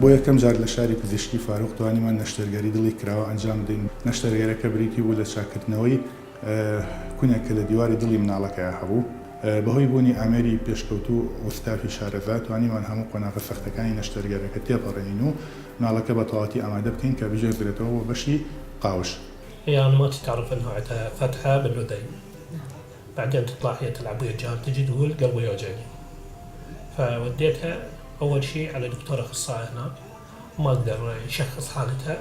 بۆ یەکەم جار لە شاری پزیشکی فاروق توانیمان نەشتەرگەری دڵی کراوە ئەنجام بدەین. نەشتەرگەرەکە بریتی بوو لە چاکردنەوەی کونێک کە لە دیواری دڵی مناڵەکەیە هەبوو. بەهۆی بوونی ئامێری پێشکەوتوو وستافی شارەزا توانیمان هەموو قۆناغە سەختەکانی نەشتەرگەرەکە تێپەڕێنین و مناڵەکە بە تەواوەتی ئامادە بکەین کە بژێردرێتەوە بۆ بەشی قاوش. هي أنماط تعرف أنها عندها فتحة باللثين، بعدين تطلع هي تلعب ويا الجهاز تجي تقول قلبي يوجعني، فوديتها أول شيء على دكتور أخصائي هناك ما قدر يشخص حالتها.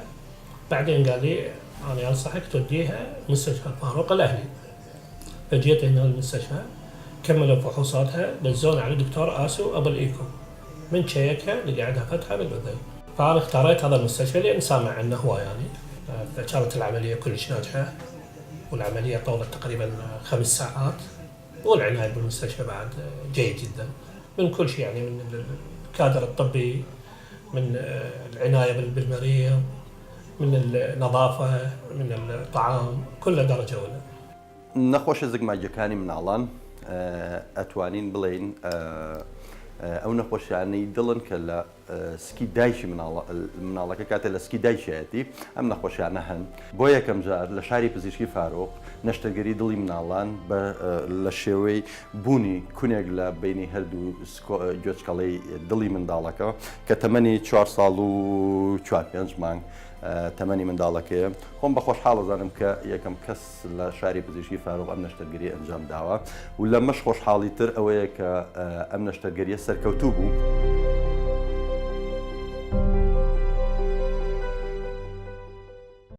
بعدين قال لي أنا أنصحك توديها مستشفى الفاروق الأهلي. فجيت هنا المستشفى كملوا فحوصاتها دزونا على دكتور آسو أبو الإيكو من شيكها لقى عندها فتحة باللثين. فأنا اختاريت هذا المستشفى لأن سامع عنه هو يعني. فكانت العملية كلش ناجحة والعملية طولت تقريبا 5 ساعات والعناية بالمستشفى بعد جيد جدا من كل شيء يعني من الكادر الطبي من العناية بالمريض من النظافة من الطعام كل درجة أولى. نەخۆشە زگماجەکانی مناڵان ئەتوانین بڵێن ئەو نەخۆشیانەی دڵن کە لە سکی دایکی مناڵەکە کاتێ لە سکی دایکایەتی ئەم نەخۆشیانە هەن. بۆ یەکەم جار لە شاری پزیشکی فاروق نەشتەرگەری دڵی مناڵان لە شێوەی بوونی کونێک لە بینی هەردوو گوێچکەڵەی دڵی منداڵەکە کە تەمەنی 4 ساڵ و 4-5 مانگ تەمەنی منداڵەکەیە. خۆم بە خۆشحاڵەزانم کە یەکەم کەس لە شاری پزیشکی فاروق ئەم نەشتەرگەری ئەنجام داوە و لە مەش خۆشحاڵی تر ئەوەیە کە ئەم نەشتەرگەریە سەرکەوتوو بوو.